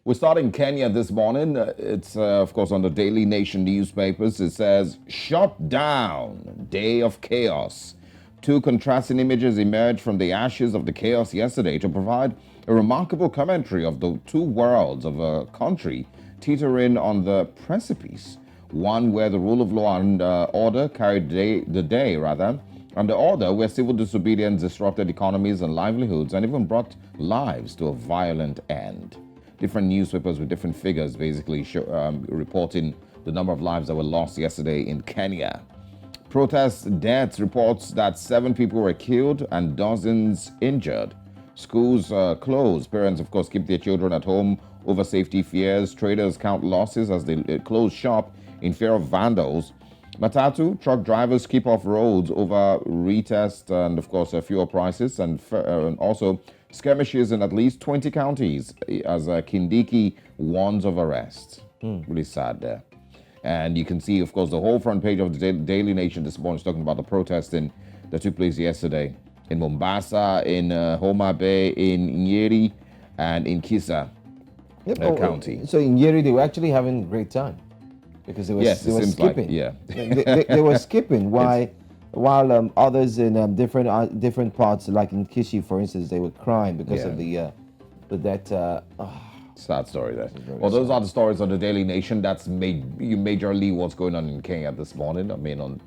We start in Kenya this morning. It's, of course, on the Daily Nation newspapers. It says, shut down, day of chaos. Two contrasting images emerged from the ashes of the chaos yesterday to provide a remarkable commentary of the two worlds of a country teetering on the precipice. One where the rule of law and order carried the day, and the other where civil disobedience disrupted economies and livelihoods and even brought lives to a violent end. Different newspapers with different figures basically reporting the number of lives that were lost yesterday in Kenya. Protest deaths reports that 7 people were killed and dozens injured. Schools closed. Parents, of course, keep their children at home over safety fears. Traders count losses as they close shop in fear of vandals. Matatu truck drivers keep off roads over retest and, of course, fuel prices and also skirmishes in at least 20 counties as Kindiki warns of arrest. Really sad there. And you can see, of course, the whole front page of the Daily Nation this morning is talking about the protesting that took place yesterday in Mombasa, in Homa Bay, in Nyeri, and in Kisa County. So in Nyeri, they were actually having a great time because they were skipping. They were skipping. While others in different parts, like in Kishi, for instance, they were crying because of that. Sad story there. Well, those are the stories on the Daily Nation. That's majorly what's going on in Kenya this morning. I mean,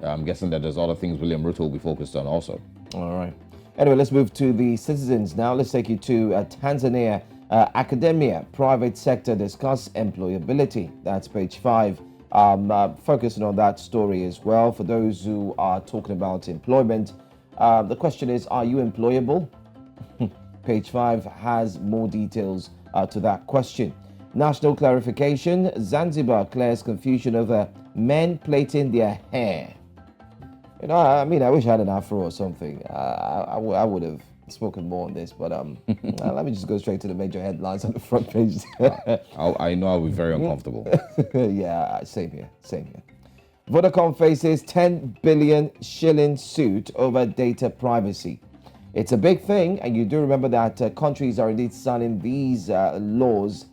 I'm guessing that there's other things William Ruto will be focused on also. All right. Anyway, let's move to the citizens now. Let's take you to Tanzania. Academia, private sector discuss employability. That's page 5. Focusing on that story as well. For those who are talking about employment, the question is, are you employable? Page 5 has more details to that question. National clarification, Zanzibar clears confusion over men plaiting their hair. You know, I mean, I wish I had an afro or something. I would have spoken more on this, but let me just go straight to the major headlines on the front page. I know I'll be very uncomfortable. Yeah, same here. Vodacom faces 10 billion shilling suit over data privacy. It's a big thing, and you do remember that countries are indeed signing these laws,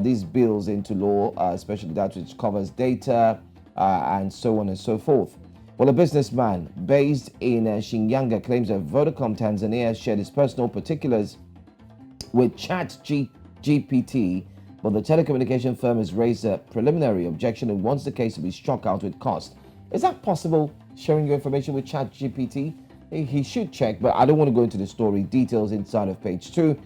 these bills into law, especially that which covers data and so on and so forth. Well, a businessman based in Shinyanga claims that Vodacom Tanzania shared his personal particulars with ChatGPT, but the telecommunication firm has raised a preliminary objection and wants the case to be struck out with cost. Is that possible, sharing your information with ChatGPT? He should check, but I don't want to go into the story details inside of page 2.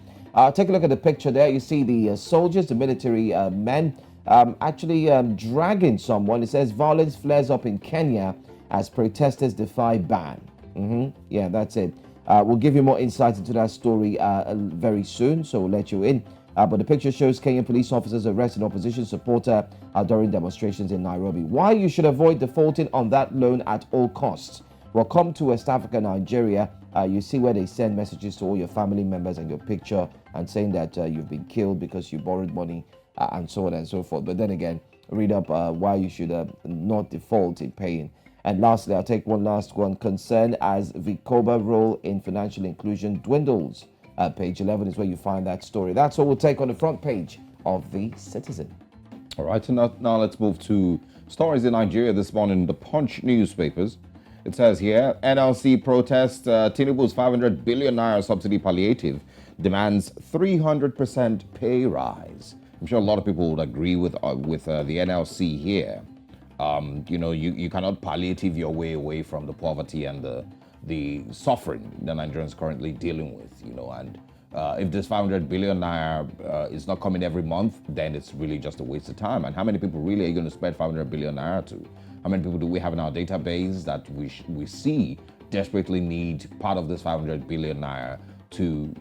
Take a look at the picture there. You see the soldiers, the military men, actually dragging someone. It says violence flares up in Kenya as protesters defy ban. Yeah, that's it. We'll give you more insight into that story very soon, so we'll let you in. But the picture shows Kenyan police officers arresting opposition supporter during demonstrations in Nairobi. Why you should avoid defaulting on that loan at all costs. Well, come to West Africa, Nigeria. You see where they send messages to all your family members and your picture and saying that you've been killed because you borrowed money and so on and so forth. But then again, read up why you should not default in paying. And lastly, I'll take one last one. Concern as Vikoba role in financial inclusion dwindles. Page 11 is where you find that story. That's all we'll take on the front page of The Citizen. All right, and now let's move to stories in Nigeria this morning in the Punch newspapers. It says here, NLC protest Tinubu's 500 billion naira subsidy palliative demands 300% pay rise. I'm sure a lot of people would agree with the NLC here. You cannot palliative your way away from the poverty and the suffering the Nigerians currently dealing with. And if this 500 billion naira is not coming every month, then it's really just a waste of time. And how many people really are you going to spend 500 billion naira to? How many people do we have in our database that we see desperately need part of this 500 billion naira to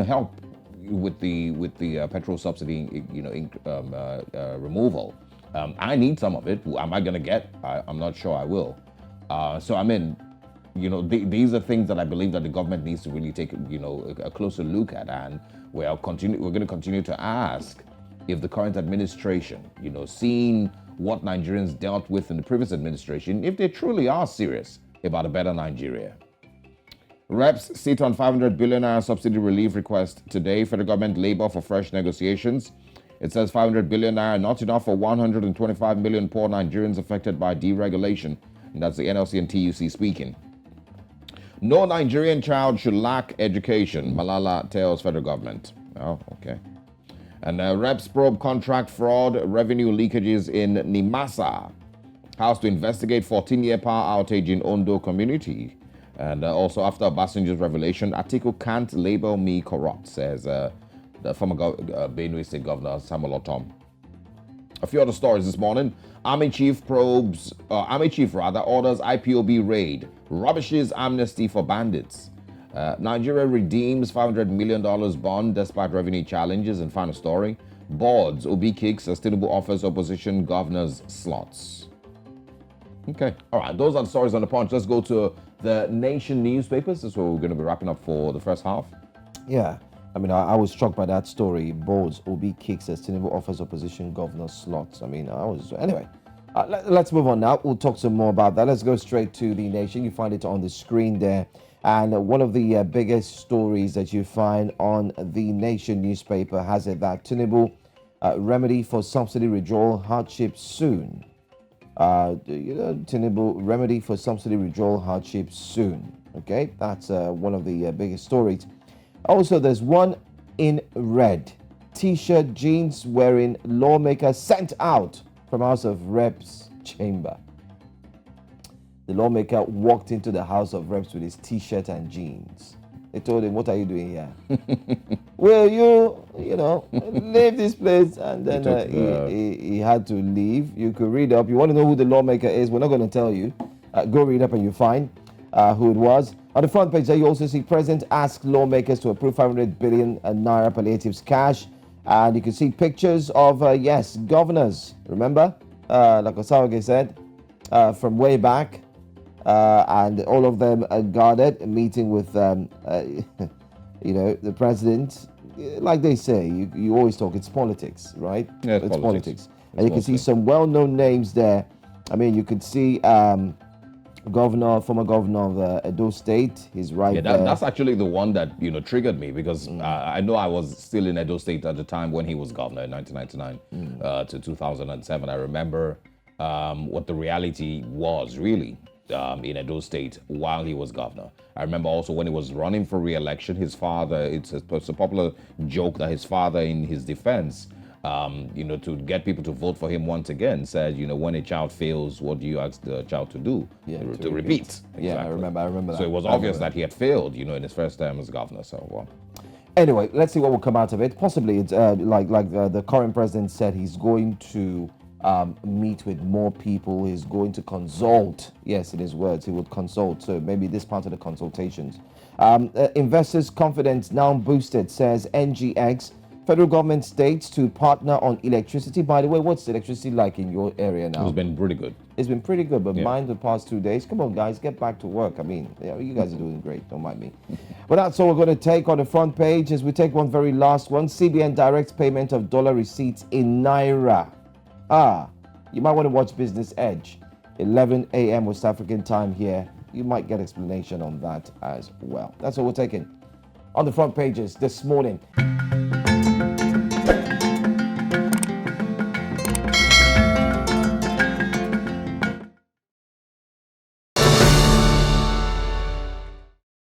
help with the petrol subsidy removal? I need some of it. Am I going to get? I'm not sure I will. These are things that I believe that the government needs to really take a closer look at, and we're going to continue to ask if the current administration, seeing what Nigerians dealt with in the previous administration, if they truly are serious about a better Nigeria. Reps sit on 500 billion naira subsidy relief request today. Federal government labor for fresh negotiations. It says 500 billion naira not enough for 125 million poor Nigerians affected by deregulation. And that's the NLC and TUC speaking. No Nigerian child should lack education, Malala tells federal government. Oh, okay. And reps probe contract fraud, revenue leakages in Nimasa. House to investigate 14-year power outage in Ondo community. And also after Obasanjo's revelation, Atiku can't label me corrupt, says the former Benue State Governor Samuel Otom. A few other stories this morning. Army chief orders IPOB raid, rubbishes amnesty for bandits. Nigeria redeems $500 million bond despite revenue challenges. And final story, boards Obi kicks as Tinubu offers opposition governors slots. Okay, all right, those are the stories on the Punch. Let's go to the Nation newspapers. This is what we're going to be wrapping up for the first half. Yeah, I mean, I was struck by that story. Boards Obi kicks as Tinubu offers opposition governor slots. I mean, anyway. Let's move on now. We'll talk some more about that. Let's go straight to the Nation. You find it on the screen there. And one of the biggest stories that you find on the Nation newspaper has it that Tinubu remedy for subsidy withdrawal hardship soon. Tinubu remedy for subsidy withdrawal hardship soon. Okay, that's one of the biggest stories. Also, there's one in red. T-shirt, jeans wearing lawmaker sent out from House of Reps chamber. The lawmaker walked into the House of Reps with his T-shirt and jeans. They told him, "What are you doing here? Will you leave this place?" And then he had to leave. You could read up. You want to know who the lawmaker is? We're not going to tell you. Go read up and you find who it was. On the front page there, you also see President ask lawmakers to approve 500 billion naira palliatives cash. And you can see pictures of, governors. Remember, like Osawage said, from way back. And all of them are guarded, meeting with, the president. Like they say, you always talk, it's politics, right? Yeah, it's politics. And you can see some well-known names there. I mean, you could see former governor of Edo State. He's right there. That's actually the one that, triggered me because I know I was still in Edo State at the time when he was governor in 1999 to 2007. I remember what the reality was really. In Edo State while he was governor. I remember also when he was running for re-election, his father, it's a popular joke that his father in his defense, to get people to vote for him once again, said, when a child fails, what do you ask the child to do? To repeat. Exactly. Yeah, I remember that. So it was obvious that he had failed, in his first term as governor. So, well. Anyway, let's see what will come out of it. Possibly it's like the current president said, he's going to meet with more people. He's going to consult. Yes, in his words, he would consult. So maybe this part of the consultations. Investors' confidence now boosted, says NGX. Federal government states to partner on electricity. By the way, what's electricity like in your area now? It's been pretty good. It's been pretty good, but mine the past 2 days. Come on, guys, get back to work. I mean, you guys are doing great. Don't mind me. But that's all we're going to take on the front page as we take one very last one. CBN directs payment of dollar receipts in Naira. You might want to watch Business Edge. 11 a.m. West African time here. You might get explanation on that as well. That's all we're taking on the front pages this morning.